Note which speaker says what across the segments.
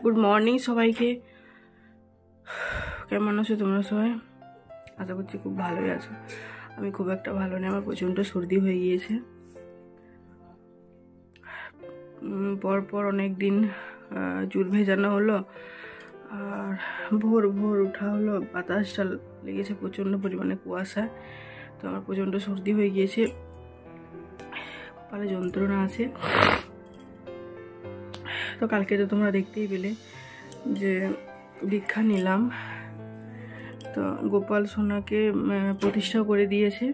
Speaker 1: Good morning সবাইকে। কেমন আছো তোমরা সবাই? আশা করছি খুব ভালোই আছো। আমি খুব একটা ভালো নেই, আমার প্রচণ্ড সর্দি হয়ে গিয়েছে। পরপর অনেক দিন চুল ভেজানো হলো, আর ভোর ভোর উঠা হলো, বাতাসটা লেগেছে প্রচণ্ড পরিমাণে কুয়াশা, তো আমার প্রচণ্ড সর্দি হয়ে গিয়েছে, কপালে যন্ত্রণা আছে। তো কালকে তো তোমরা দেখতেই পেলে যে দীক্ষা নিলাম, তো গোপাল সোনাকে প্রতিষ্ঠা করে দিয়েছে।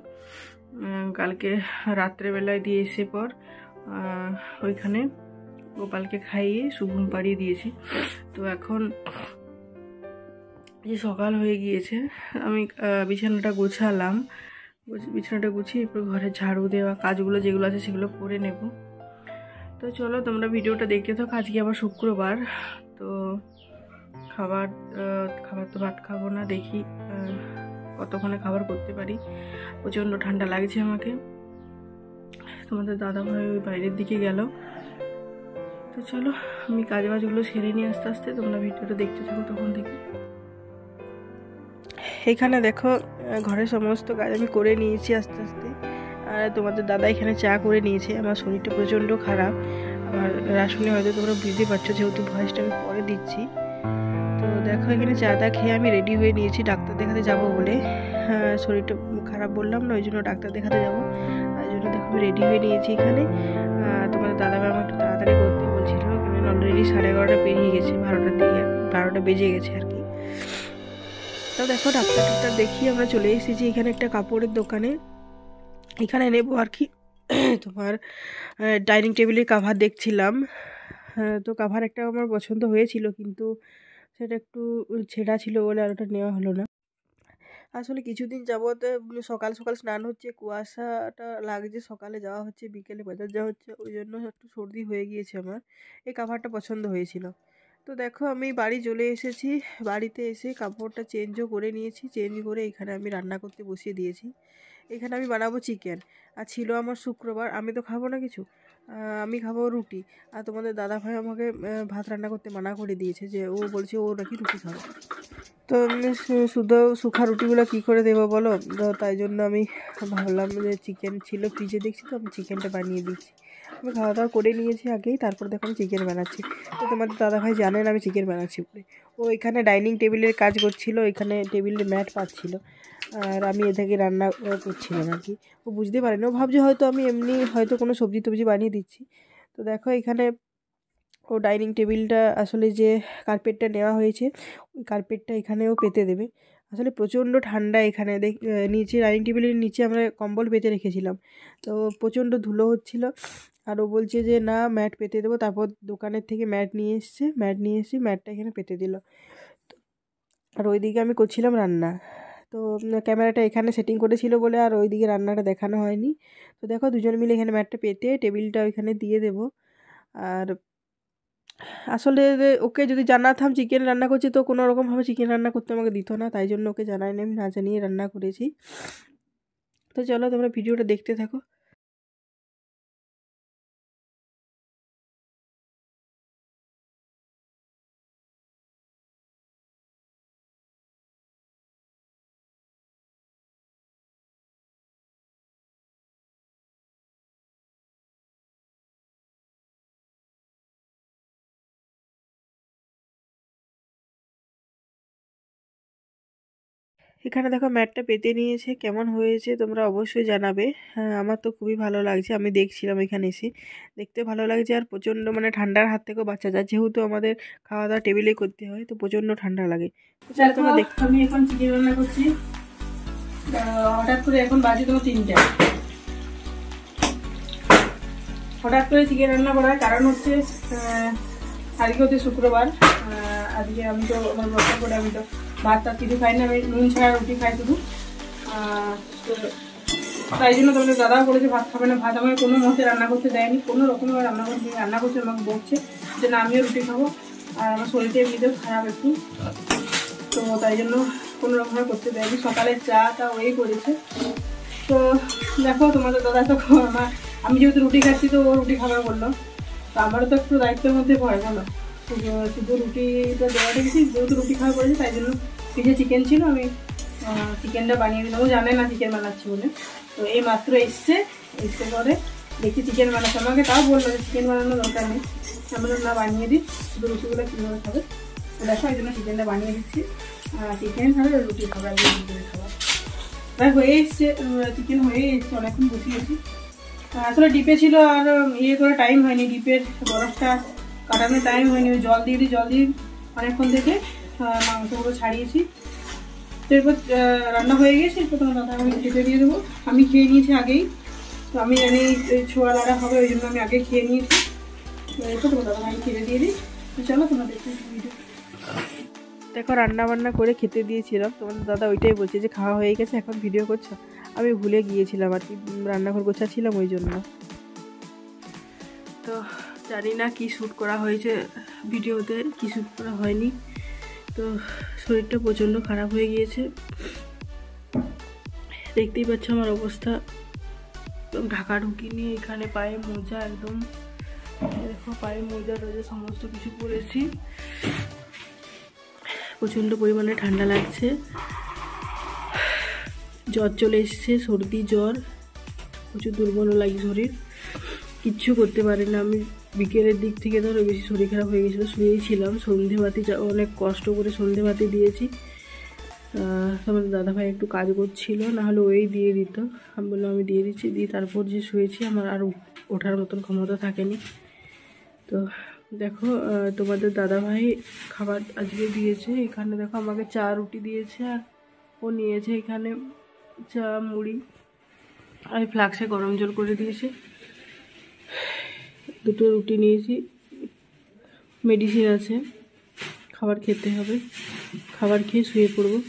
Speaker 1: কালকে রাত্রেবেলায় দিয়ে এসে পর ওইখানে গোপালকে খাইয়ে শুভম পাড়িয়ে দিয়েছি। তো এখন যে সকাল হয়ে গিয়েছে, আমি বিছানাটা গোছালাম, বিছানাটা গুছিয়ে এরপর ঘরে ঝাড়ু দেওয়া কাজগুলো যেগুলো আছে সেগুলো করে নেব। তো চলো তোমরা ভিডিওটা দেখতে থাকো। আজকে আবার শুক্রবার, তো খাবার তো ভাত খাবো না, দেখি কতক্ষণে খাবার করতে পারি। প্রচণ্ড ঠান্ডা লাগছে আমাকে। তোমাদের দাদা ভাই ওই বাইরের দিকে গেল। তো চলো আমি কাজ বাজগুলো সেরে নিয়ে আস্তে আস্তে, তোমরা ভিডিওটা দেখতে থাকো তখন থেকে। এখানে দেখো ঘরের সমস্ত কাজ আমি করে নিয়েছি আস্তে আস্তে, আর তোমাদের দাদা এখানে চা করে নিয়েছে। আমার শরীরটা প্রচণ্ড খারাপ, আমার রাসুনি হয়তো তোমরা বুঝতে পারছো, যেহেতু ভয়েসটা আমি পরে দিচ্ছি। তো দেখো এখানে চা টা খেয়ে আমি রেডি হয়ে নিয়েছি ডাক্তার দেখাতে যাব বলে। শরীরটা খারাপ বললাম না, ওই জন্য ডাক্তার দেখাতে যাবো, তাই জন্য দেখো আমি রেডি হয়ে নিয়েছি এখানে। তোমাদের দাদাভাই আমার একটু তাড়াতাড়ি করতে বলছিল, কারণ অলরেডি 11:30 পেরিয়ে গেছে, 12টা বেজে গেছে আর কি। তো দেখো ডাক্তার দেখিয়ে আমরা চলে এসেছি এখানে একটা কাপড়ের দোকানে। এখানে নেবো আর কি তোমার ডাইনিং টেবিলের কাভার দেখছিলাম। তো কাভার একটা আমার পছন্দ হয়েছিল, কিন্তু সেটা একটু ছেঁড়া ছিল বলে আর ওটা নেওয়া হলো না। আসলে কিছুদিন যাবত সকাল সকাল স্নান হচ্ছে, কুয়াশাটা লাগছে, সকালে যাওয়া হচ্ছে, বিকেলে বাজার যাওয়া হচ্ছে, ওই জন্য একটু সর্দি হয়ে গিয়েছে আমার। এই কাভারটা পছন্দ হয়েছিল। তো দেখো আমি বাড়ি চলে এসেছি, বাড়িতে এসে কাপড়টা চেঞ্জও করে নিয়েছি, চেঞ্জ করে এখানে আমি রান্না করতে বসিয়ে দিয়েছি। এখানে আমি বানাবো চিকেন, আর ছিল আমার শুক্রবার, আমি তো খাবো না কিছু, আমি খাবো রুটি। আর তোমাদের দাদাভাই আমাকে ভাত রান্না করতে মানা করে দিয়েছে, যে ও বলছে ও নাকি রুটি খাবে। তো শুধু শুখা রুটিগুলো কী করে দেবো বলো? তো তাই জন্য আমি ভাবলাম যে চিকেন ছিল ফ্রিজে, দেখছি তো আমি চিকেনটা বানিয়ে দিচ্ছি। আমি খাওয়া দাওয়া করে নিয়েছি আগেই, তারপর দেখো আমি চিকেন বানাচ্ছি। তো তোমাদের দাদাভাই জানেন আমি চিকেন বানাচ্ছি বলে। ও এখানে ডাইনিং টেবিলের কাজ করছিল, এখানে টেবিলের ম্যাট পাচ্ছিল, আর আমি এদিকে রান্না করছিলাম আর কি। ও বুঝতে পারেনি, ও ভাবছে হয়তো আমি এমনি হয়তো কোনো সবজি টবজি বানিয়ে দিচ্ছি। তো দেখো এখানে ও ডাইনিং টেবিলটা আসলে যে কার্পেটটা নেওয়া হয়েছে, ওই কার্পেটটা এখানেও পেতে দেবে। আসলে প্রচণ্ড ঠান্ডা এখানে, নিচে ডাইনিং টেবিলের নিচে আমরা কম্বল পেতে রেখেছিলাম, তো প্রচণ্ড ধুলো হচ্ছিল। আর ও বলছে যে না ম্যাট পেতে দেবো, তারপর দোকানের থেকে ম্যাট নিয়ে এসে ম্যাটটা এখানে পেতে দিল। আর ওইদিকে আমি করছিলাম রান্না, তো ক্যামেরাটা এখানে সেটিং করেছিল বলে আর ওইদিকে রান্নাটা দেখানো হয়নি। তো দেখো দুজন মিলে এখানে ম্যাটটা পেতে টেবিলটা ওইখানে দিয়ে দেবো। আর আসলে ওকে যদি জানাতাম চিকেন রান্না করছি, তো কোনো রকমভাবে চিকেন রান্না করতে আমাকে দিত না, তাই জন্য ওকে জানাইনি, আমি না জানিয়ে রান্না করেছি। তো চলো তোমরা ভিডিওটা দেখতে থাকো। এখানে দেখো ম্যাটটা পেতে নিয়েছে, কেমন হয়েছে তোমরা অবশ্যই জানাবে। হ্যাঁ আমার তো খুবই ভালো লাগছে, আমি দেখছিলাম এখানে এসে, দেখতে ভালো লাগছে। আর প্রচণ্ড মানে ঠান্ডার হাত থেকেও বাচ্চা যায়, যেহেতু আমাদের খাওয়া দাওয়া টেবিলে করতে হয়, তো প্রচণ্ড ঠান্ডা লাগে। তোমরা দেখো আমি এখন চিকেন রান্না করছি, হঠাৎ করে এখন বাজে তোমার 3টা। হঠাৎ করে চিকেন রান্না করার কারণ হচ্ছে আজকে হচ্ছে শুক্রবার। আজকে আমি তো আমার ব্রত করে আমি তো ভাত টাত কিছু খাই না, আমি নুন ছাড়া রুটি খাই শুধু। তো তাই জন্য তোমাদের দাদাও বলেছে ভাত খাবে না, ভাত আমাকে কোনো মতে রান্না করতে দেয়নি, কোনো রকমভাবে রান্না করছে, আমাকে বলছে যে না আমিও রুটি খাবো, আর আমার শরীরটা এমনিতেও খারাপ একটু, তো তাই জন্য কোনো রকমভাবে করতে দেয়নি। সকালে চাটা ওই করেছে। তো দেখো তোমাদের দাদা তো আমি যেহেতু রুটি খাচ্ছি, তো ও রুটি খাবার বললো, তো আমারও তো একটু দায়িত্বের মধ্যে পড়ে, বলো শুধু রুটিটা দেওয়া রেখেছি, যেহেতু রুটি খাওয়া পড়েছে তাই জন্য ফ্রিজে চিকেন ছিল, আমি চিকেনটা বানিয়ে দিলাম। ও জানে না চিকেন বানাচ্ছি বলে, তো এই মাত্র এসছে পরে দেখছি চিকেন বানাচ্ছে, আমাকে তাও বললো যে চিকেন বানানোর দরকার নেই, আমি না বানিয়ে দিই, শুধু রুটিগুলো কীভাবে খাবে তো দেখো এই জন্য চিকেনটা বানিয়ে দিচ্ছি। চিকেন খাবে রুটি খাবে, আর রুটি খাবার প্রায় হয়ে এসছে, চিকেন হয়ে এসছে, অনেকক্ষণ বসিয়েছি। আসলে ডিপে ছিল আর ইয়ে করে টাইম হয়নি, ডিপের বরফটা কাটানোর টাইম হয়নি, জল দিয়ে অনেকক্ষণ থেকে মাংসগুলো ছাড়িয়েছি। তো এরপর রান্না হয়ে গেছে, এরপর তোমার দাদা আমি খেতে দিয়ে দেবো। আমি খেয়ে নিয়েছি আগেই, তো আমি জানি ছোঁয়া লাড়া হবে ওই জন্য আমি আগে খেয়ে নিয়েছি। তো এরপর তোমার দাদা আমি খেতে দিয়ে দিই। তো চলো তোমার দেখতে ভিডিও। দেখো রান্না বান্না করে খেতে দিয়েছিলাম, তোমাদের দাদা ওইটাই বলছে যে খাওয়া হয়ে গেছে এখন ভিডিও করছো, আমি ভুলে গিয়েছিলাম আর কি, রান্নাঘর গোছাচ্ছিলাম ওই জন্য। তো জানি না কি শ্যুট করা হয়েছে ভিডিওতে, কি শ্যুট করা হয়নি। তো শরীরটা প্রচণ্ড খারাপ হয়ে গিয়েছে, দেখতেই পাচ্ছ আমার অবস্থা, একদম ঢাকাঢুকি নিয়ে এখানে পায়ে মোজা, একদম দেখো পায়ে মোজা রোজা সমস্ত কিছু পরেছি। প্রচণ্ড পরিমাণে ঠান্ডা লাগছে, জ্বর চলে এসছে, সর্দি জ্বর, প্রচুর দুর্বল লাগে শরীর, কিচ্ছু করতে পারি না আমি। বিকেলের দিক থেকে ধরো বেশি শরীর খারাপ হয়ে গেছিলো, শুয়েছিলাম, সন্ধেবাতি অনেক কষ্ট করে সন্ধেবাতি দিয়েছি। আমাদের দাদাভাই একটু কাজ করছিল, নাহলে ওই দিয়ে দিত, আমি বললাম আমি দিয়ে দিচ্ছি, দিয়ে তারপর যে শুয়েছি, আমার আর ওঠার মতন ক্ষমতা থাকেনি। তো দেখো তোমাদের দাদাভাই খাবার আজকে দিয়েছে, এখানে দেখো আমাকে চা রুটি দিয়েছে, আর ও নিয়েছে এখানে চা মুড়ি, আর ফ্লাক্সে গরম জল করে দিয়েছে, দুটো রুটি নিয়েছি, মেডিসিন আছে, খাবার খেতে হবে, খাবার খেয়ে শুয়ে পড়বো।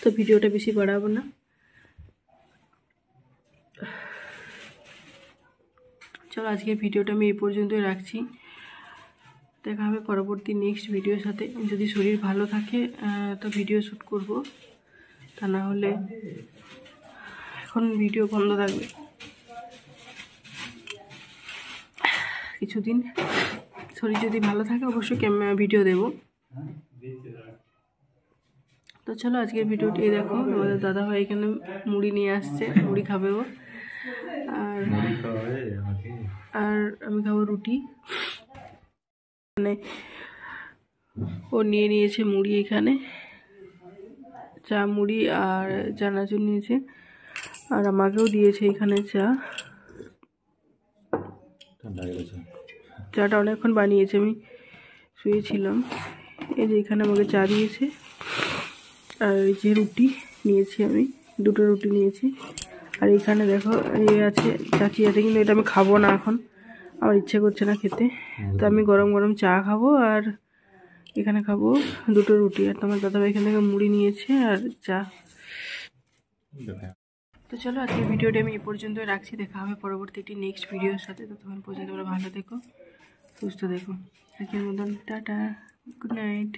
Speaker 1: তো ভিডিওটা বেশি বাড়াবো না, চলো আজকের ভিডিওটা আমি এই পর্যন্তই রাখছি। দেখা হবে পরবর্তী নেক্সট ভিডিওর সাথে, যদি শরীর ভালো থাকে তো ভিডিও শ্যুট করব, তা না হলে এখন ভিডিও বন্ধ থাকবে কিছুদিন। শরীর যদি ভালো থাকে অবশ্যই ভিডিও দেব। তো চলো আজকের ভিডিওটি দেখো, আমাদের দাদাভাই এখানে মুড়ি নিয়ে আসছে, মুড়ি খাবে ও, আর আমি খাবো রুটি। মানে ও নিয়ে নিয়েছে মুড়ি, এখানে চা মুড়ি আর চানাচুর নিয়েছে, আর আমাকেও দিয়েছে এখানে চা, চাটা অনেকক্ষণ বানিয়েছে, আমি শুয়েছিলাম। এই যে এখানে আমাকে চা দিয়েছে, আর এই যে রুটি নিয়েছি, আমি দুটো রুটি নিয়েছি, আর এখানে দেখো এই আছে চাচি আছে, কিন্তু এটা আমি খাবো না এখন, আমার ইচ্ছে করছে না খেতে, তো আমি গরম গরম চা খাবো, আর এখানে খাবো দুটো রুটি, আর তোমার দাদাভাই এখান থেকে মুড়ি নিয়েছে আর চা। তো চলো আজকের ভিডিওটা আমি এই পর্যন্তই রাখছি, দেখা হবে পরবর্তী একটি নেক্সট ভিডিওর সাথে। তো তখন পর্যন্ত তোমরা ভালো থেকো, সুস্থ দেখো, আজকের মতন টাটা, গুড নাইট।